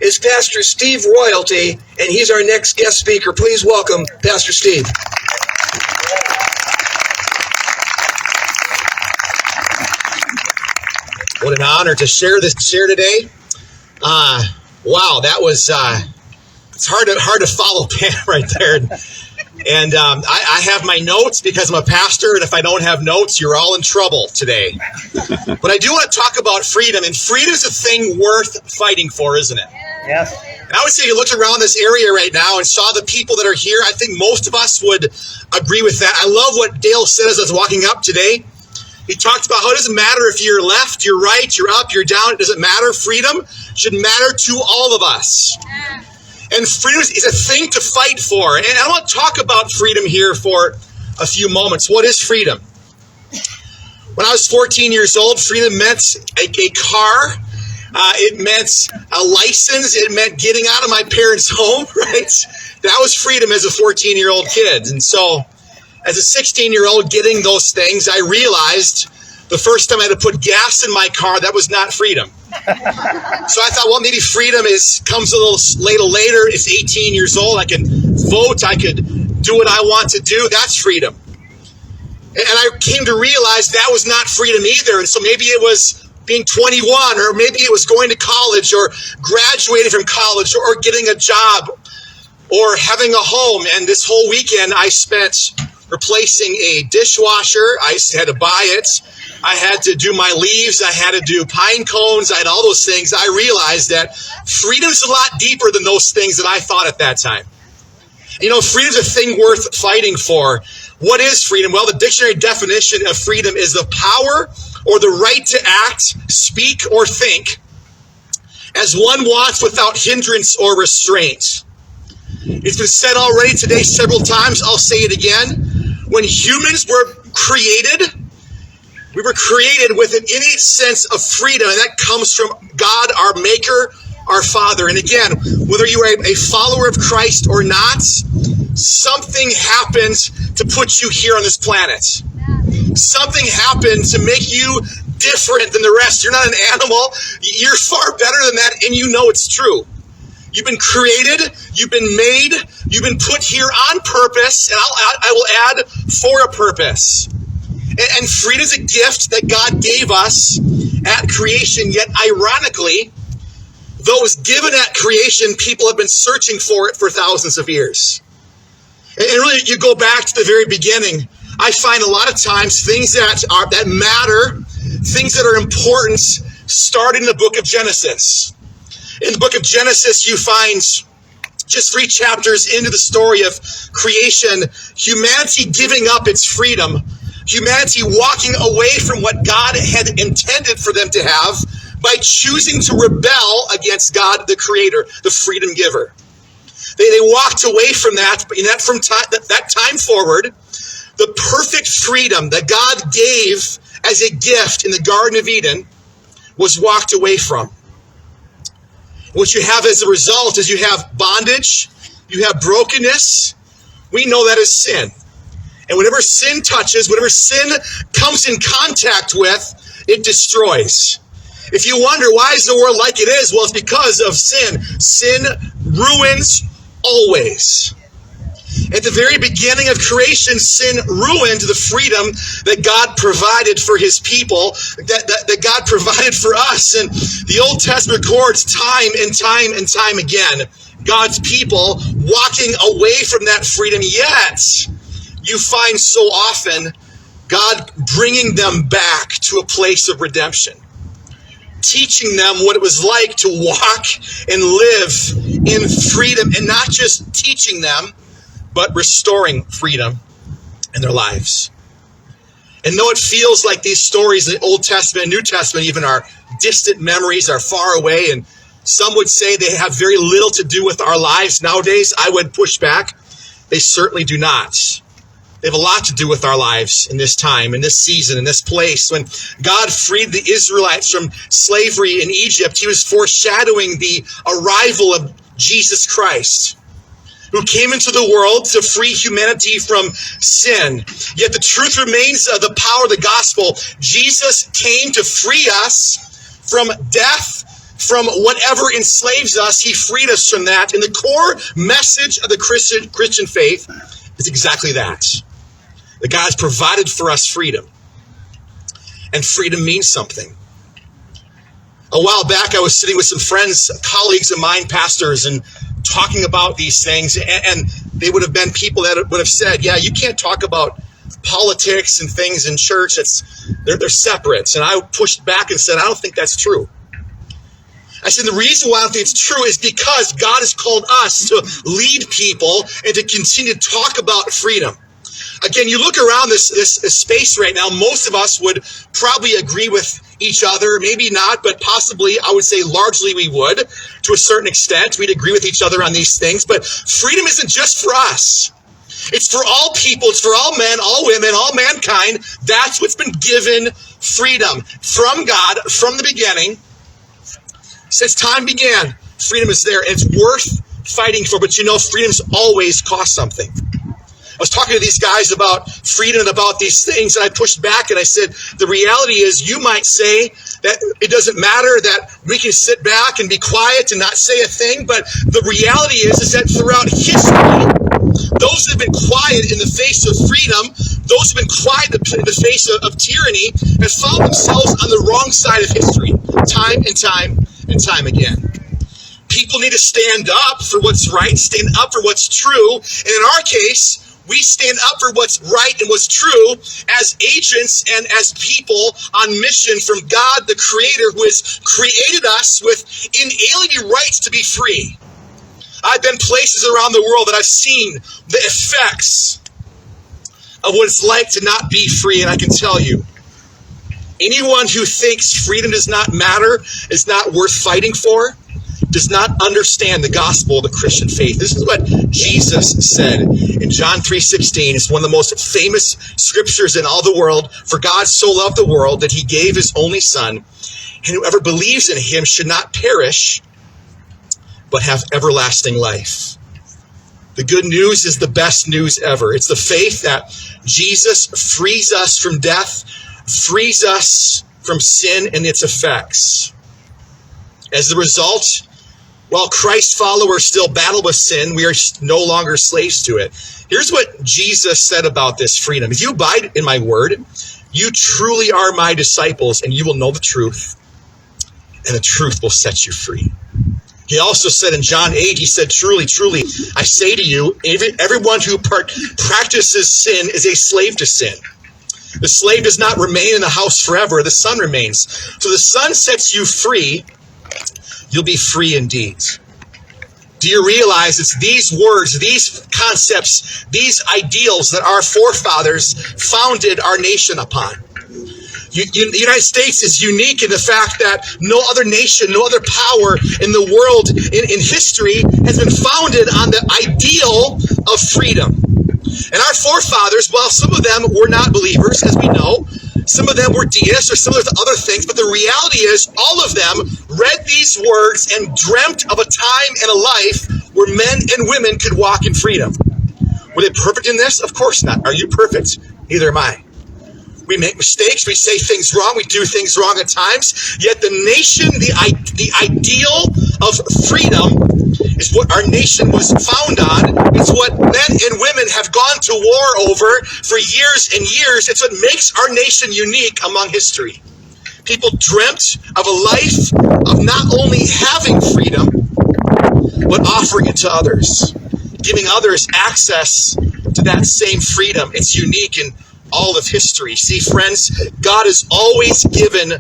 is Pastor Steve Royalty, and he's our next guest speaker. Please welcome Pastor Steve. What an honor to share today. Wow, that was it's hard to follow Pam right there. And I have my notes because I'm a pastor, and if I don't have notes, you're all in trouble today. But I do want to talk about freedom, and freedom is a thing worth fighting for, isn't it? Yes. And I would say if you looked around this area right now and saw the people that are here, I think most of us would agree with that. I love what Dale said as I was walking up today. He talked about how it doesn't matter if you're left, you're right, you're up, you're down. It doesn't matter. Freedom should matter to all of us. And freedom is a thing to fight for. And I want to talk about freedom here for a few moments. What is freedom? When I was 14 years old, freedom meant a car. It meant a license. It meant getting out of my parents' home, right? That was freedom as a 14-year-old kid. And so as a 16-year-old getting those things, I realized the first time I had to put gas in my car, that was not freedom. So I thought, well, maybe freedom comes a little later. It's 18 years old. I can vote. I could do what I want to do. That's freedom. And I came to realize that was not freedom either. And so maybe it was being 21, or maybe it was going to college, or graduating from college, or getting a job, or having a home. And this whole weekend I spent replacing a dishwasher. I had to buy it. I had to do my leaves. I had to do pine cones. I had all those things. I realized that freedom is a lot deeper than those things that I thought at that time. You know, freedom is a thing worth fighting for. What is freedom? Well, the dictionary definition of freedom is the power or the right to act, speak, or think as one wants without hindrance or restraint. It's been said already today several times. I'll say it again. When humans were created, we were created with an innate sense of freedom, and that comes from God, our Maker, our Father. And again, whether you are a follower of Christ or not, something happened to put you here on this planet. Something happened to make you different than the rest. You're not an animal. You're far better than that, and you know it's true. You've been created, you've been made, you've been put here on purpose, and I will add, for a purpose. And freedom is a gift that God gave us at creation, yet ironically, though it was given at creation, people have been searching for it for thousands of years. And really, you go back to the very beginning, I find a lot of times things that matter, things that are important, start in the book of Genesis. In the book of Genesis, you find just 3 chapters into the story of creation, humanity giving up its freedom, humanity walking away from what God had intended for them to have by choosing to rebel against God, the Creator, the freedom giver. They walked away from that, but from that time forward, the perfect freedom that God gave as a gift in the Garden of Eden was walked away from. What you have as a result is you have bondage, you have brokenness. We know that is sin. And whenever sin touches, whenever sin comes in contact with, it destroys. If you wonder why is the world like it is, well, it's because of sin. Sin ruins always. At the very beginning of creation, sin ruined the freedom that God provided for his people, that God provided for us. And the Old Testament records time and time again, God's people walking away from that freedom, yet you find so often God bringing them back to a place of redemption, teaching them what it was like to walk and live in freedom, and not just teaching them, but restoring freedom in their lives. And though it feels like these stories in the Old Testament and New Testament even are distant memories, are far away, and some would say they have very little to do with our lives nowadays, I would push back. They certainly do not. They have a lot to do with our lives in this time, in this season, in this place. When God freed the Israelites from slavery in Egypt, he was foreshadowing the arrival of Jesus Christ, who came into the world to free humanity from sin. Yet the truth remains of the power of the gospel. Jesus came to free us from death, from whatever enslaves us. He freed us from that. And the core message of the Christian faith is exactly that. That God has provided for us freedom. And freedom means something. A while back, I was sitting with some friends, colleagues of mine, pastors, and talking about these things. And they would have been people that would have said, yeah, you can't talk about politics and things in church. They're separate. And I pushed back and said, I don't think that's true. I said, the reason why I don't think it's true is because God has called us to lead people and to continue to talk about freedom. Again, you look around this space right now, most of us would probably agree with each other, maybe not, but possibly, I would say largely we would, to a certain extent. We'd agree with each other on these things, but freedom isn't just for us. It's for all people, it's for all men, all women, all mankind. That's what's been given, freedom from God from the beginning. Since time began, freedom is there, and it's worth fighting for, but you know, freedom's always cost something. I was talking to these guys about freedom and about these things, and I pushed back and I said, the reality is you might say that it doesn't matter, that we can sit back and be quiet and not say a thing, but the reality is that throughout history, those that have been quiet in the face of freedom, those who have been quiet in the face of tyranny, have found themselves on the wrong side of history, time and time and time again. People need to stand up for what's right, stand up for what's true, and in our case, we stand up for what's right and what's true as agents and as people on mission from God, the Creator, who has created us with inalienable rights to be free. I've been places around the world that I've seen the effects of what it's like to not be free, and I can tell you, anyone who thinks freedom does not matter, is not worth fighting for, does not understand the gospel of the Christian faith. This is what Jesus said in John 3:16. It's one of the most famous scriptures in all the world. For God so loved the world that he gave his only son, and whoever believes in him should not perish, but have everlasting life. The good news is the best news ever. It's the faith that Jesus frees us from death, frees us from sin and its effects. As a result, while Christ's followers still battle with sin, we are no longer slaves to it. Here's what Jesus said about this freedom. If you abide in my word, you truly are my disciples, and you will know the truth, and the truth will set you free. He also said in John 8, he said, truly, truly, I say to you, everyone who practices sin is a slave to sin. The slave does not remain in the house forever. The son remains. So the son sets you free. You'll be free indeed. Do you realize it's these words, these concepts, these ideals that our forefathers founded our nation upon? The United States is unique in the fact that no other nation, no other power in the world in history has been founded on the ideal of freedom. And our forefathers, well, some of them were not believers, as we know. Some of them were deists or some of the other things. But the reality is all of them read these words and dreamt of a time and a life where men and women could walk in freedom. Were they perfect in this? Of course not. Are you perfect? Neither am I. We make mistakes. We say things wrong. We do things wrong at times. Yet the nation, the ideal of freedom is what our nation was found on. It's what men and women have gone to war over for years and years. It's what makes our nation unique among history. People dreamt of a life of not only having freedom, but offering it to others, giving others access to that same freedom. It's unique in all of history. See, friends, God has always given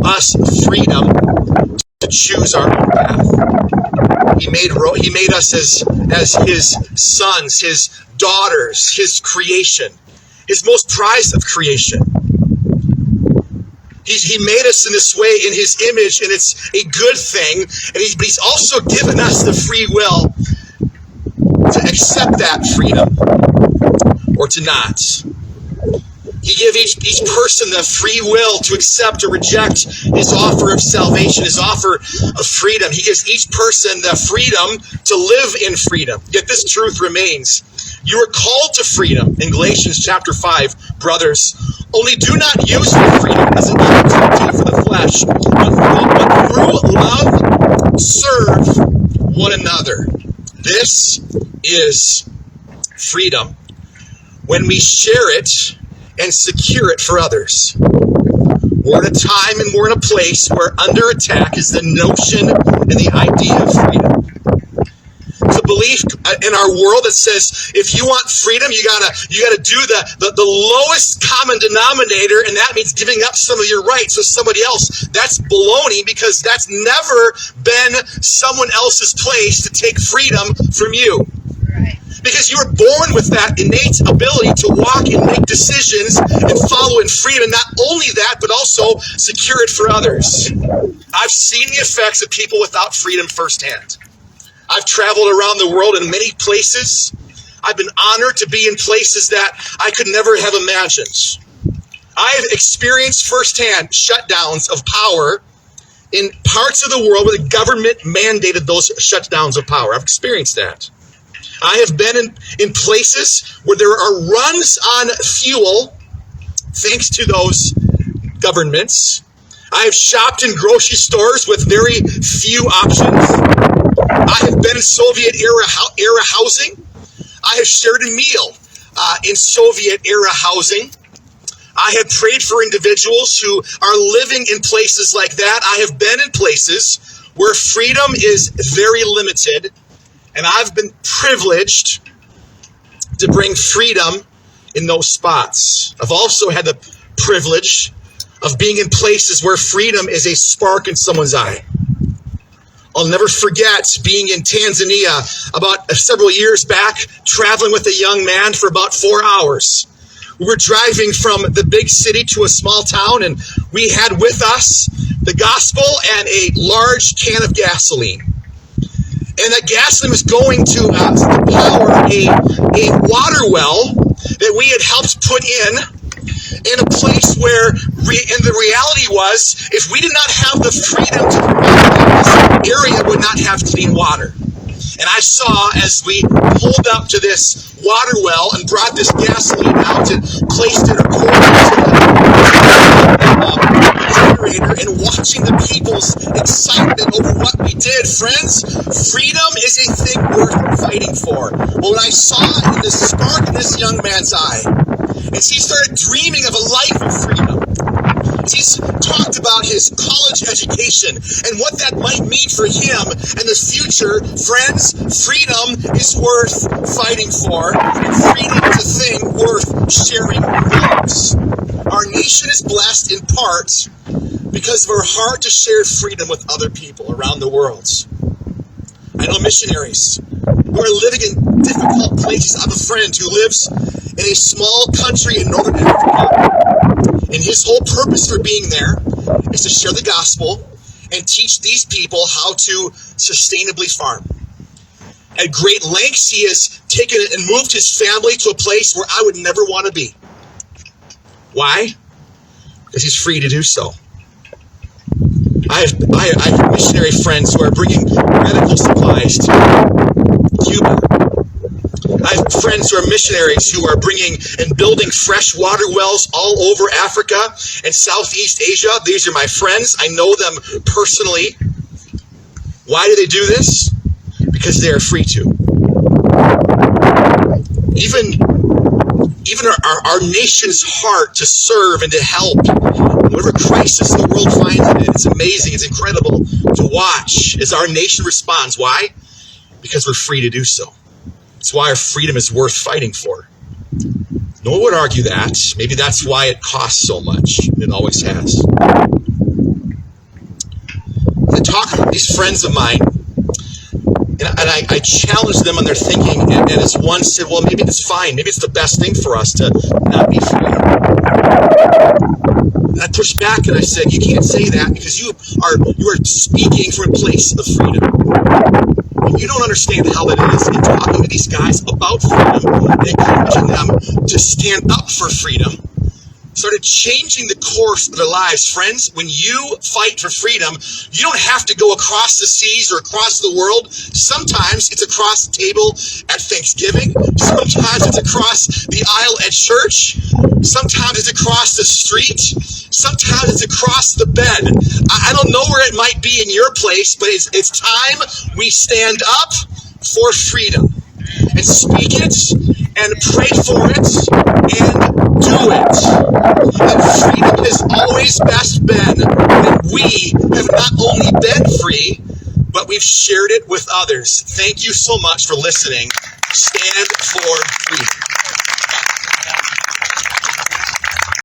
us freedom to choose our own path. He made us as his sons, his daughters, his creation, his most prized of creation. He made us in this way in his image, and it's a good thing. And he's also given us the free will to accept that freedom or to not. He gave each person the free will to accept or reject his offer of salvation, his offer of freedom. He gives each person the freedom to live in freedom. Yet this truth remains. You are called to freedom in Galatians chapter 5, brothers. Only do not use your freedom as an opportunity for the flesh, but through love serve one another. This is freedom. When we share it and secure it for others. We're in a time and we're in a place where under attack is the notion and the idea of freedom. It's a belief in our world that says if you want freedom, you gotta do the lowest common denominator, and that means giving up some of your rights to somebody else. That's baloney, because that's never been someone else's place to take freedom from you. Because you were born with that innate ability to walk and make decisions and follow in freedom. And not only that, but also secure it for others. I've seen the effects of people without freedom firsthand. I've traveled around the world in many places. I've been honored to be in places that I could never have imagined. I've experienced firsthand shutdowns of power in parts of the world where the government mandated those shutdowns of power. I've experienced that. I have been in places where there are runs on fuel thanks to those governments. I have shopped in grocery stores with very few options. I have been in Soviet era housing. I have shared a meal in Soviet era housing. I have prayed for individuals who are living in places like that. I have been in places where freedom is very limited. And I've been privileged to bring freedom in those spots. I've also had the privilege of being in places where freedom is a spark in someone's eye. I'll never forget being in Tanzania about several years back, traveling with a young man for about 4 hours. We were driving from the big city to a small town, and we had with us the gospel and a large can of gasoline. And that gasoline was going to power a water well that we had helped put in a place where, and the reality was, if we did not have the freedom to provide that, this area would not have clean water. And I saw as we pulled up to this water well and brought this gasoline out and placed it according to the generator, and watching the people's excitement over what we did. Friends, freedom is a thing worth fighting for. Well, what I saw in the spark in this young man's eye, as he started dreaming of a life of freedom, he's talked about his college education and what that might mean for him and the future. Friends, freedom is worth fighting for, and freedom is a thing worth sharing with others. Our nation is blessed in part because of our heart to share freedom with other people around the world. I know missionaries who are living in difficult places. I have a friend who lives in a small country in northern Africa, and his whole purpose for being there is to share the gospel and teach these people how to sustainably farm. At great lengths, he has taken and moved his family to a place where I would never want to be. Why? Because he's free to do so. I have missionary friends who are bringing medical supplies to Cuba. I have friends who are missionaries who are bringing and building fresh water wells all over Africa and Southeast Asia. These are my friends. I know them personally. Why do they do this? Because they are free to. Even our nation's heart to serve and to help, whatever crisis the world finds in it, it's amazing, it's incredible to watch as our nation responds. Why? Because we're free to do so. It's why our freedom is worth fighting for. No one would argue that. Maybe that's why it costs so much. It always has. I talk with these friends of mine, and I challenge them on their thinking, and as one said, well, maybe it's fine. Maybe it's the best thing for us to not be free. And I pushed back and I said, you can't say that, because you are speaking from a place of freedom. And you don't understand how that is in talking to these guys about freedom and encouraging them to stand up for freedom. Started changing the course of their lives. Friends, when you fight for freedom, you don't have to go across the seas or across the world. Sometimes it's across the table at Thanksgiving. Sometimes it's across the aisle at church. Sometimes it's across the street. Sometimes it's across the bed. I don't know where it might be in your place, but it's time we stand up for freedom and speak it and pray for it and do it. And freedom has always best been when we have not only been free, but we've shared it with others. Thank you so much for listening. Stand for freedom.